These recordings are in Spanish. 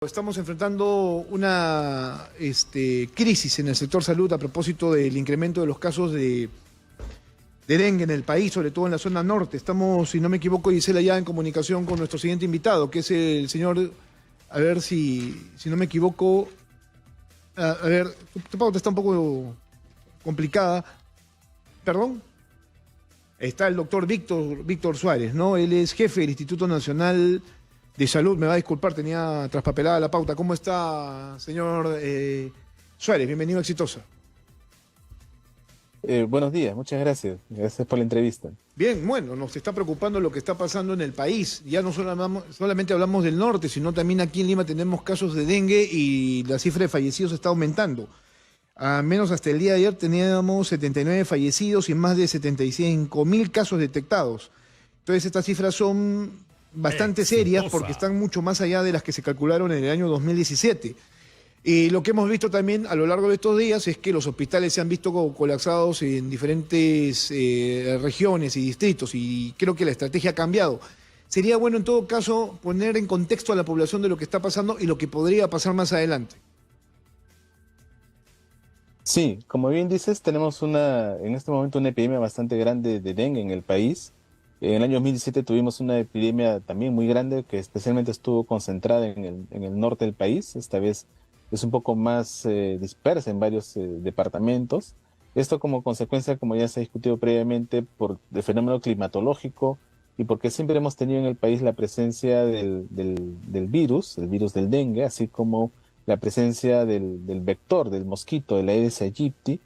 Estamos enfrentando una crisis en el sector salud a propósito del incremento de los casos de dengue en el país, sobre todo en la zona norte. Estamos, si no me equivoco, Gisela, ya en comunicación con nuestro siguiente invitado, que es el señor, a ver si no me equivoco, a ver, tu pauta está un poco complicada. ¿Perdón? Está el doctor Víctor Suárez, ¿no? Él es jefe del Instituto Nacional de Salud. Me va a disculpar, tenía traspapelada la pauta. ¿Cómo está, señor Suárez? Bienvenido a Exitosa. Buenos días, muchas gracias. Gracias por la entrevista. Bien, bueno, nos está preocupando lo que está pasando en el país. Ya no solamente hablamos del norte, sino también aquí en Lima tenemos casos de dengue y la cifra de fallecidos está aumentando. A menos hasta el día de ayer teníamos 79 fallecidos y más de 75.000 casos detectados. Entonces estas cifras son bastante serias porque están mucho más allá de las que se calcularon en el año 2017. Y lo que hemos visto también a lo largo de estos días es que los hospitales se han visto colapsados en diferentes regiones y distritos, y creo que la estrategia ha cambiado. Sería bueno en todo caso poner en contexto a la población de lo que está pasando y lo que podría pasar más adelante. Sí, como bien dices, tenemos en este momento una epidemia bastante grande de dengue en el país. En el año 2017 tuvimos una epidemia también muy grande que especialmente estuvo concentrada en el norte del país. Esta vez es un poco más dispersa en varios departamentos. Esto como consecuencia, como ya se ha discutido previamente, por el fenómeno climatológico y porque siempre hemos tenido en el país la presencia del virus, el virus del dengue, así como la presencia del vector, del mosquito, de la Aedes aegypti,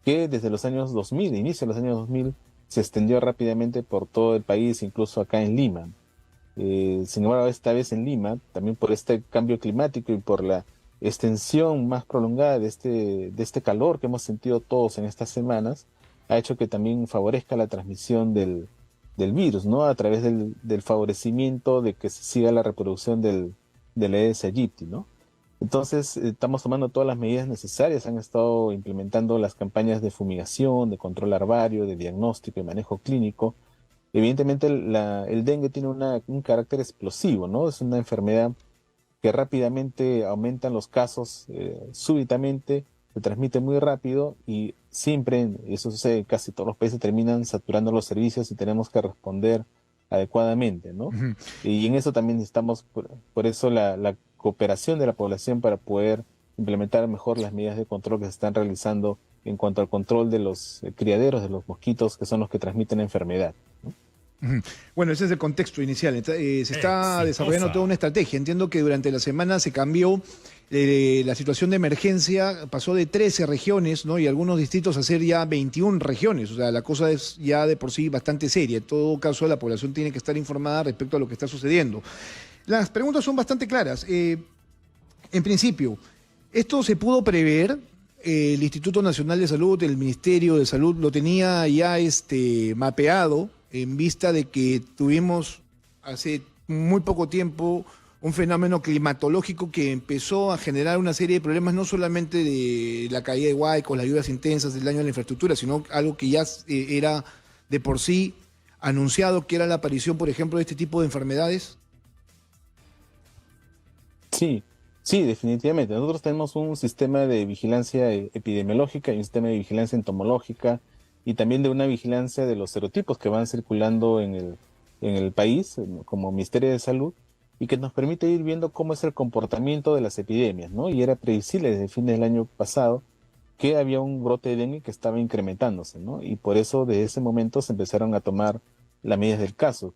que desde los años 2000, inicio de los años 2000, se extendió rápidamente por todo el país, incluso acá en Lima. Sin embargo, esta vez en Lima, también por este cambio climático y por la extensión más prolongada de este calor que hemos sentido todos en estas semanas, ha hecho que también favorezca la transmisión del virus, ¿no? A través del favorecimiento de que se siga la reproducción del Aedes aegypti, ¿no? Entonces, estamos tomando todas las medidas necesarias, han estado implementando las campañas de fumigación, de control larvario, de diagnóstico y manejo clínico. Evidentemente, el dengue tiene un carácter explosivo, ¿no? Es una enfermedad que rápidamente aumentan los casos súbitamente, se transmite muy rápido y siempre, eso sucede en casi todos los países, terminan saturando los servicios y tenemos que responder adecuadamente, ¿no? Ujú. Y en eso también necesitamos, por eso la cooperación de la población para poder implementar mejor las medidas de control que se están realizando en cuanto al control de los criaderos, de los mosquitos, que son los que transmiten la enfermedad, ¿no? Ujú. Bueno, ese es el contexto inicial. Se está desarrollando toda una estrategia. Entiendo que durante la semana se cambió la situación de emergencia, pasó de 13 regiones, ¿no? Y algunos distritos a ser ya 21 regiones. O sea, la cosa es ya de por sí bastante seria. En todo caso, la población tiene que estar informada respecto a lo que está sucediendo. Las preguntas son bastante claras. En principio, ¿esto se pudo prever? El Instituto Nacional de Salud, el Ministerio de Salud lo tenía ya mapeado en vista de que tuvimos hace muy poco tiempo un fenómeno climatológico que empezó a generar una serie de problemas, no solamente de la caída de huaicos, las lluvias intensas, el daño a la infraestructura, sino algo que ya era de por sí anunciado, que era la aparición, por ejemplo, de este tipo de enfermedades. Sí, sí, definitivamente. Nosotros tenemos un sistema de vigilancia epidemiológica y un sistema de vigilancia entomológica y también de una vigilancia de los serotipos que van circulando en el país, como Ministerio de Salud, y que nos permite ir viendo cómo es el comportamiento de las epidemias, ¿no? Y era predecible desde el fin del año pasado que había un brote de dengue que estaba incrementándose, ¿no? Y por eso desde ese momento se empezaron a tomar las medidas del caso,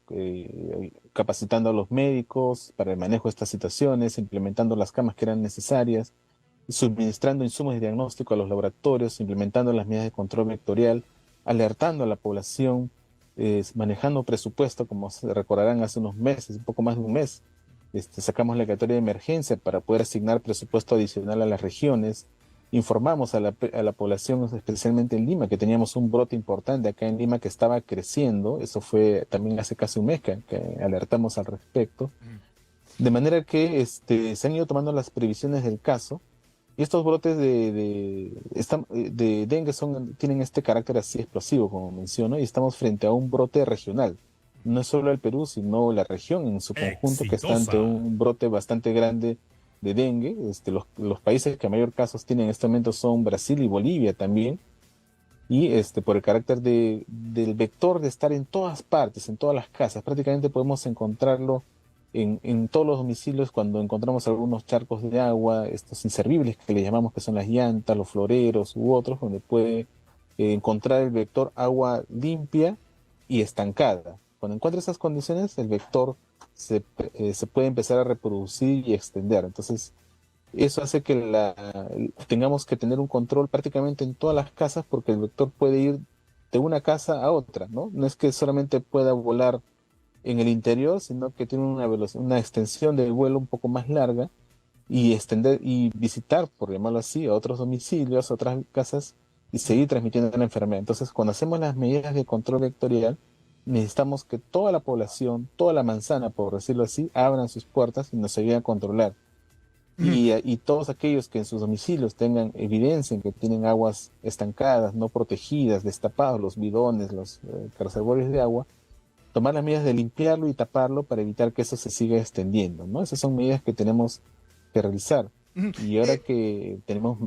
capacitando a los médicos para el manejo de estas situaciones, implementando las camas que eran necesarias, suministrando insumos de diagnóstico a los laboratorios, implementando las medidas de control vectorial, alertando a la población, manejando presupuesto, como se recordarán hace unos meses, un poco más de un mes, sacamos la declaratoria de emergencia para poder asignar presupuesto adicional a las regiones. Informamos a la población, especialmente en Lima, que teníamos un brote importante acá en Lima que estaba creciendo. Eso fue también hace casi un mes que alertamos al respecto. De manera que se han ido tomando las previsiones del caso. Y estos brotes de dengue tienen este carácter así explosivo, como menciono, y estamos frente a un brote regional. No es solo el Perú, sino la región en su conjunto, que está ante un brote bastante grande de dengue. Los países que mayor casos tienen en este momento son Brasil y Bolivia también. Y por el carácter del vector de estar en todas partes, en todas las casas, prácticamente podemos encontrarlo en todos los domicilios cuando encontramos algunos charcos de agua, estos inservibles que le llamamos que son las llantas, los floreros u otros, donde puede encontrar el vector agua limpia y estancada. Cuando encuentra esas condiciones, el vector se puede empezar a reproducir y extender. Entonces, eso hace que tengamos que tener un control prácticamente en todas las casas porque el vector puede ir de una casa a otra, ¿no? No es que solamente pueda volar en el interior, sino que tiene una extensión del vuelo un poco más larga y extender y visitar, por llamarlo así, a otros domicilios, a otras casas y seguir transmitiendo la enfermedad. Entonces, cuando hacemos las medidas de control vectorial, necesitamos que toda la población, toda la manzana, por decirlo así, abran sus puertas y nos ayuden a controlar. Ujú. Y todos aquellos que en sus domicilios tengan evidencia en que tienen aguas estancadas, no protegidas, destapados los bidones, los reservorios de agua, tomar las medidas de limpiarlo y taparlo para evitar que eso se siga extendiendo, ¿no? Esas son medidas que tenemos que realizar. Ujú. Y ahora que tenemos,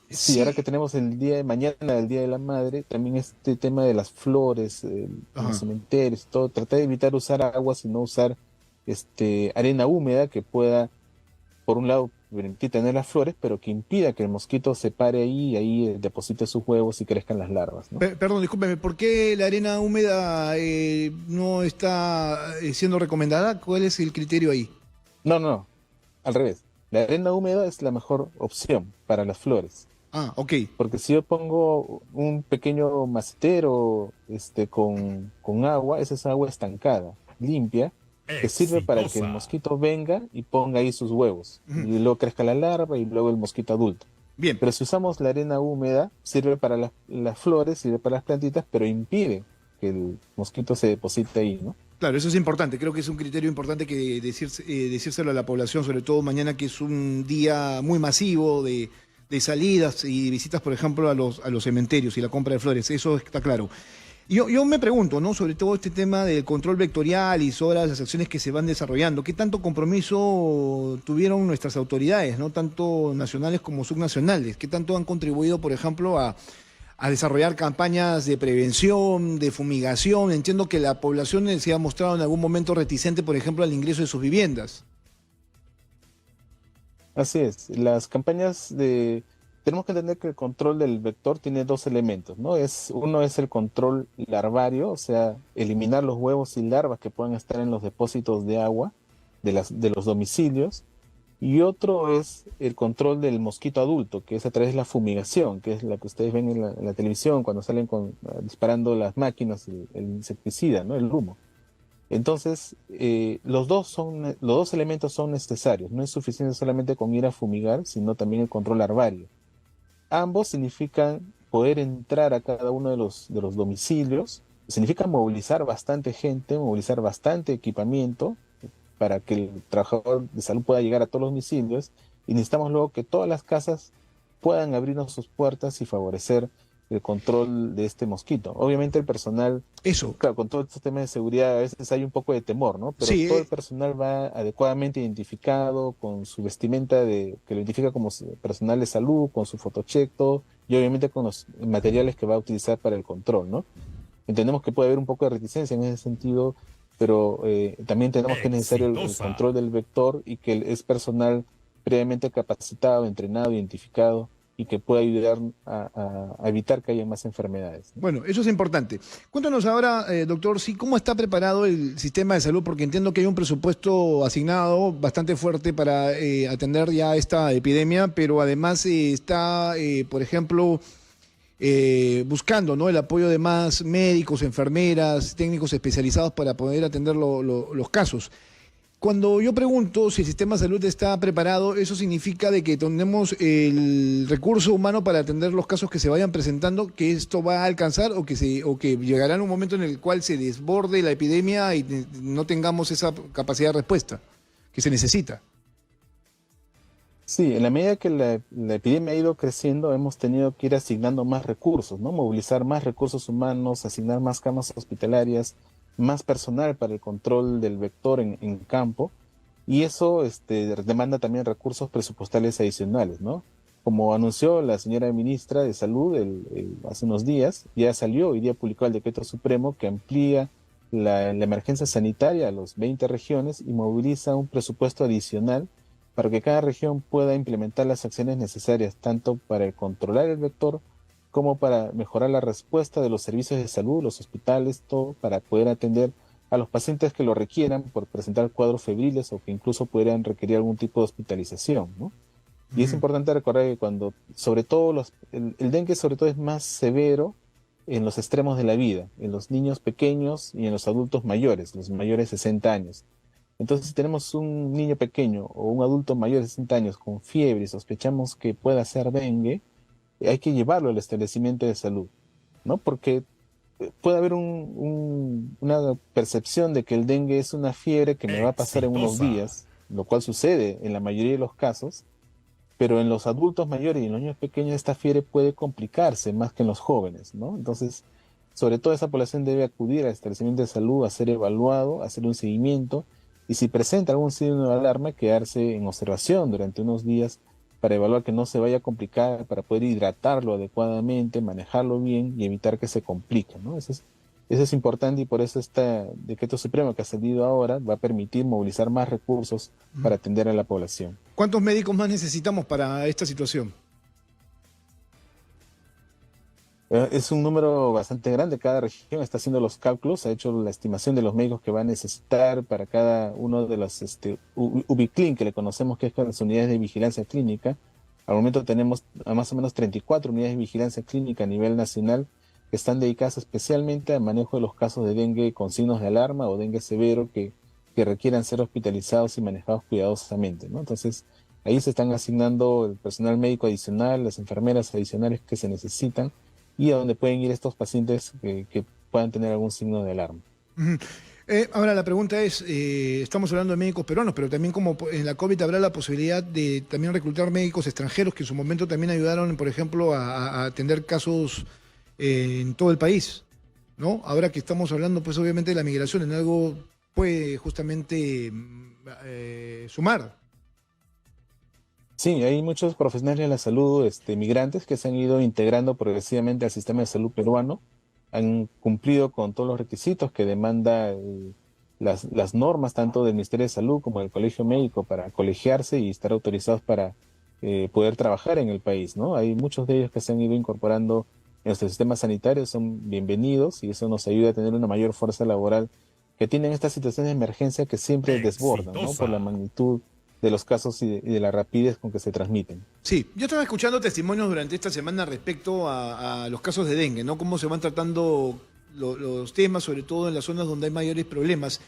sí, ahora que Sí. tenemos el día de mañana, el Día de la Madre, también este tema de las flores en los Ajá. cementerios, todo, tratar de evitar usar agua, sino usar arena húmeda que pueda por un lado, permitir tener las flores, pero que impida que el mosquito se pare ahí y ahí deposite sus huevos y crezcan las larvas, ¿no? Perdón, discúlpeme, ¿por qué la arena húmeda no está siendo recomendada? ¿Cuál es el criterio ahí? No, no, no, al revés. La arena húmeda es la mejor opción para las flores, Ah, ok. porque si yo pongo un pequeño macetero con agua, esa es agua estancada, limpia, que sirve para que el Exitosa. mosquito venga y ponga ahí sus huevos, Ujú. y luego crezca la larva y luego el mosquito adulto. Bien. Pero si usamos la arena húmeda, sirve para las flores, sirve para las plantitas, pero impide que el mosquito se deposite ahí, ¿no? Claro, eso es importante. Creo que es un criterio importante que decírselo a la población, sobre todo mañana que es un día muy masivo de salidas y visitas, por ejemplo, a los cementerios y la compra de flores. Eso está claro. Yo me pregunto, ¿no? Sobre todo este tema del control vectorial y sobre las acciones que se van desarrollando. ¿Qué tanto compromiso tuvieron nuestras autoridades, ¿no? Tanto nacionales como subnacionales? ¿Qué tanto han contribuido, por ejemplo, a desarrollar campañas de prevención, de fumigación? Entiendo que la población se ha mostrado en algún momento reticente, por ejemplo, al ingreso de sus viviendas. Así es, las campañas de... Tenemos que entender que el control del vector tiene dos elementos, ¿no? Uno es el control larvario, o sea, eliminar los huevos y larvas que puedan estar en los depósitos de agua de los domicilios. Y otro es el control del mosquito adulto, que es a través de la fumigación, que es la que ustedes ven en la televisión cuando salen disparando las máquinas, el insecticida, ¿no? El humo. Entonces, los dos elementos son necesarios. No es suficiente solamente con ir a fumigar, sino también el control larvario. Ambos significan poder entrar a cada uno de los domicilios, significa movilizar bastante gente, movilizar bastante equipamiento para que el trabajador de salud pueda llegar a todos los domicilios y necesitamos luego que todas las casas puedan abrirnos sus puertas y favorecer el control de este mosquito. Obviamente el personal, Eso. claro, con todo este tema de seguridad a veces hay un poco de temor, ¿no? Pero Sí, todo el personal va adecuadamente identificado, con su vestimenta que lo identifica como personal de salud, con su photocheck, todo, y obviamente con los materiales que va a utilizar para el control, ¿no? Entendemos que puede haber un poco de reticencia en ese sentido, pero también tenemos que es necesario el Exitosa. control del vector y que es personal previamente capacitado, entrenado, identificado y que pueda ayudar a evitar que haya más enfermedades, ¿no? bueno, eso es importante. Cuéntanos ahora, doctor, sí, cómo está preparado el sistema de salud, porque entiendo que hay un presupuesto asignado bastante fuerte para atender ya esta epidemia, pero además está, por ejemplo, buscando, ¿no? El apoyo de más médicos, enfermeras, técnicos especializados para poder atender los casos. Cuando yo pregunto si el sistema de salud está preparado, eso significa de que tenemos el recurso humano para atender los casos que se vayan presentando, que esto va a alcanzar o que llegará en un momento en el cual se desborde la epidemia y no tengamos esa capacidad de respuesta que se necesita. Sí, en la medida que la epidemia ha ido creciendo, hemos tenido que ir asignando más recursos, ¿no? Movilizar más recursos humanos, asignar más camas hospitalarias, más personal para el control del vector en campo. y eso demanda también recursos presupuestales adicionales, ¿no? Como anunció la señora ministra de Salud hace unos días, ya salió, hoy día publicó el decreto supremo que amplía la emergencia sanitaria a los 20 regiones y moviliza un presupuesto adicional para que cada región pueda implementar las acciones necesarias tanto para controlar el vector como para mejorar la respuesta de los servicios de salud, los hospitales, todo para poder atender a los pacientes que lo requieran por presentar cuadros febriles o que incluso pudieran requerir algún tipo de hospitalización, ¿no? Y es Ujú. importante recordar que cuando, sobre todo, el dengue sobre todo es más severo en los extremos de la vida, en los niños pequeños y en los adultos mayores, los mayores de 60 años. Entonces, si tenemos un niño pequeño o un adulto mayor de 60 años con fiebre y sospechamos que pueda ser dengue, hay que llevarlo al establecimiento de salud, ¿no? Porque puede haber una percepción de que el dengue es una fiebre que me va a pasar en unos Exitosa. días, lo cual sucede en la mayoría de los casos, pero en los adultos mayores y en los niños pequeños esta fiebre puede complicarse más que en los jóvenes, ¿no? Entonces, sobre todo esa población debe acudir al establecimiento de salud a ser evaluado, a hacer un seguimiento y si presenta algún signo de alarma, quedarse en observación durante unos días para evaluar que no se vaya a complicar, para poder hidratarlo adecuadamente, manejarlo bien y evitar que se complique, ¿no? Eso es importante y por eso este decreto supremo que ha salido ahora va a permitir movilizar más recursos para atender a la población. ¿Cuántos médicos más necesitamos para esta situación? Es un número bastante grande, cada región está haciendo los cálculos, ha hecho la estimación de los médicos que va a necesitar para cada uno de los UBICLIN, que le conocemos que es con las unidades de vigilancia clínica. Al momento tenemos a más o menos 34 unidades de vigilancia clínica a nivel nacional que están dedicadas especialmente al manejo de los casos de dengue con signos de alarma o dengue severo que requieran ser hospitalizados y manejados cuidadosamente, ¿no? Entonces, ahí se están asignando el personal médico adicional, las enfermeras adicionales que se necesitan y a donde pueden ir estos pacientes que puedan tener algún signo de alarma. Ujú. Ahora la pregunta es, estamos hablando de médicos peruanos, pero también como en la COVID habrá la posibilidad de también reclutar médicos extranjeros que en su momento también ayudaron, por ejemplo, a atender casos en todo el país, ¿no? Ahora que estamos hablando, pues obviamente de la migración, en algo puede justamente sumar. Sí, hay muchos profesionales de la salud, migrantes que se han ido integrando progresivamente al sistema de salud peruano, han cumplido con todos los requisitos que demanda las normas tanto del Ministerio de Salud como del Colegio Médico para colegiarse y estar autorizados para poder trabajar en el país, ¿no? Hay muchos de ellos que se han ido incorporando en nuestro sistema sanitario, son bienvenidos y eso nos ayuda a tener una mayor fuerza laboral que tienen estas situaciones de emergencia que siempre desbordan, ¿no? Por la Exitosa. magnitud de los casos y de la rapidez con que se transmiten. Sí, yo estaba escuchando testimonios durante esta semana respecto a los casos de dengue, ¿no? Cómo se van tratando los temas, sobre todo en las zonas donde hay mayores problemas.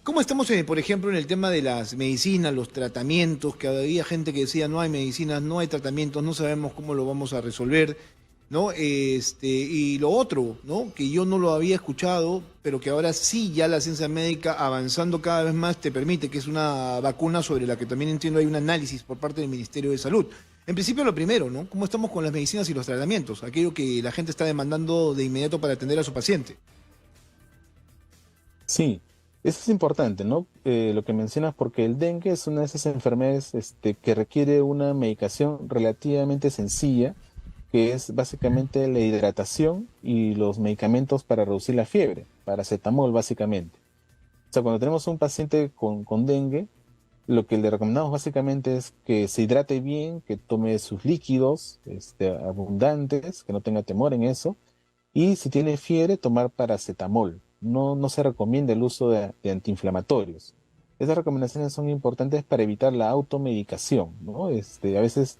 ¿Cómo estamos, por ejemplo, en el tema de las medicinas, los tratamientos? Que había gente que decía no hay medicinas, no hay tratamientos, no sabemos cómo lo vamos a resolver, ¿no? Y lo otro, ¿no? Que yo no lo había escuchado, pero que ahora sí ya la ciencia médica avanzando cada vez más te permite, que es una vacuna sobre la que también entiendo hay un análisis por parte del Ministerio de Salud. En principio lo primero, ¿no? ¿Cómo estamos con las medicinas y los tratamientos? Aquello que la gente está demandando de inmediato para atender a su paciente. Sí, eso es importante, ¿no? Lo que mencionas, porque el dengue es una de esas enfermedades que requiere una medicación relativamente sencilla, que es básicamente la hidratación y los medicamentos para reducir la fiebre, paracetamol básicamente. O sea, cuando tenemos un paciente con dengue, lo que le recomendamos básicamente es que se hidrate bien, que tome sus líquidos abundantes, que no tenga temor en eso, y si tiene fiebre, tomar paracetamol. No se recomienda el uso de antiinflamatorios. Esas recomendaciones son importantes para evitar la automedicación, ¿no? A veces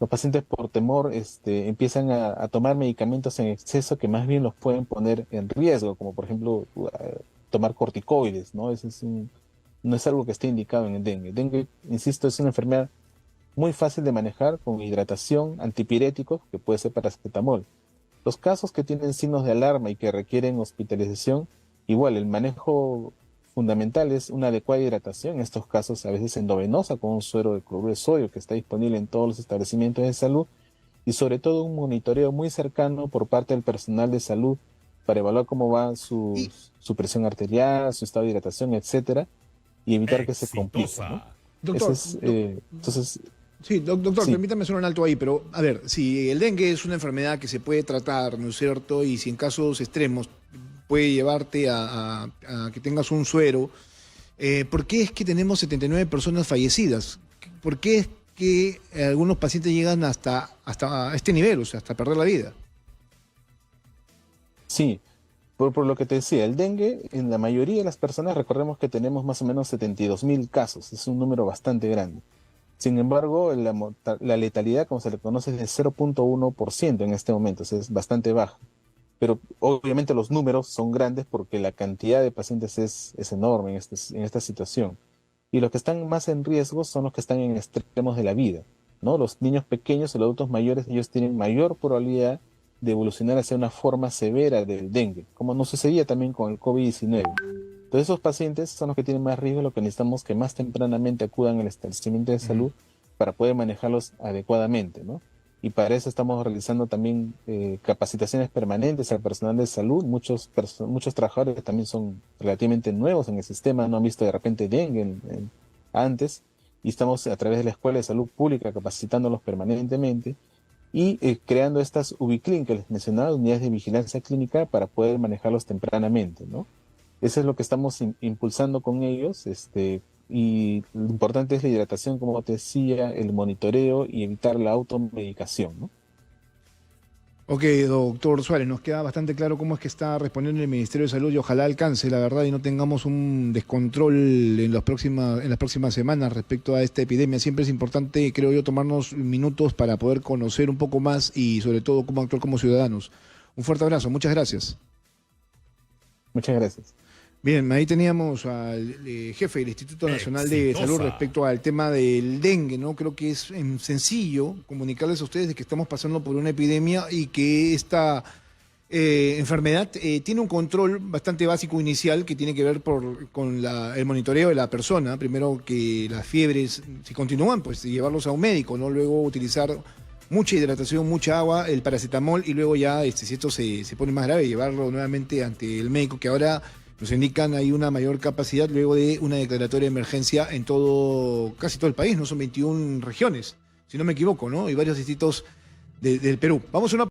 los pacientes por temor empiezan a tomar medicamentos en exceso que más bien los pueden poner en riesgo, como por ejemplo tomar corticoides, ¿no? No es algo que esté indicado en el dengue. El dengue, insisto, es una enfermedad muy fácil de manejar con hidratación, antipiréticos, que puede ser paracetamol. Los casos que tienen signos de alarma y que requieren hospitalización, igual el manejo fundamental es una adecuada hidratación, en estos casos a veces endovenosa con un suero de cloruro de sodio que está disponible en todos los establecimientos de salud y sobre todo un monitoreo muy cercano por parte del personal de salud para evaluar cómo va Y su presión arterial, su estado de hidratación, etcétera, y evitar que se complique, ¿no? Exitosa. Doctor, Entonces, sí, doctor, sí, permítame hacer un alto ahí, pero a ver, si el dengue es una enfermedad que se puede tratar, ¿no es cierto? Y si en casos extremos puede llevarte a que tengas un suero, ¿por qué es que tenemos 79 personas fallecidas? ¿Por qué es que algunos pacientes llegan hasta este nivel, o sea, hasta perder la vida? sí. Por lo que te decía, el dengue, en la mayoría de las personas, recordemos que tenemos más o menos 72.000 casos, es un número bastante grande. Sin embargo, la letalidad, como se le conoce, es de 0,1% en este momento, o sea, es bastante baja. Pero obviamente los números son grandes porque la cantidad de pacientes es enorme en esta situación. Y los que están más en riesgo son los que están en extremos de la vida, ¿no? Los niños pequeños y los adultos mayores, ellos tienen mayor probabilidad de evolucionar hacia una forma severa del dengue, como nos sucedía también con el COVID-19. Entonces, esos pacientes son los que tienen más riesgo, lo que necesitamos que más tempranamente acudan al establecimiento de Ujú. salud para poder manejarlos adecuadamente, ¿no? Y para eso estamos realizando también capacitaciones permanentes al personal de salud. Muchos trabajadores también son relativamente nuevos en el sistema, no han visto de repente dengue antes, y estamos a través de la Escuela de Salud Pública capacitándolos permanentemente y creando estas UBICLIN que les mencionaba, unidades de vigilancia clínica para poder manejarlos tempranamente, ¿no? Eso es lo que estamos impulsando con ellos, y lo importante es la hidratación, como te decía, el monitoreo y evitar la automedicación, ¿no? Ok, doctor Suárez, nos queda bastante claro cómo es que está respondiendo el Ministerio de Salud y ojalá alcance, la verdad, y no tengamos un descontrol en las próximas semanas respecto a esta epidemia. Siempre es importante, creo yo, tomarnos minutos para poder conocer un poco más y sobre todo cómo actuar como ciudadanos. Un fuerte abrazo, muchas gracias. Muchas gracias. Bien, ahí teníamos al jefe del Instituto Nacional de Salud Exitosa. respecto al tema del dengue, ¿no? Creo que es sencillo comunicarles a ustedes de que estamos pasando por una epidemia y que esta enfermedad tiene un control bastante básico inicial que tiene que ver con el monitoreo de la persona. Primero que las fiebres, si continúan, pues llevarlos a un médico, ¿no? Luego utilizar mucha hidratación, mucha agua, el paracetamol y luego ya, si esto se pone más grave, llevarlo nuevamente ante el médico, que ahora nos indican hay una mayor capacidad luego de una declaratoria de emergencia en casi todo el país, ¿no? Son 21 regiones, si no me equivoco, ¿no? Y varios distritos del Perú. Vamos a una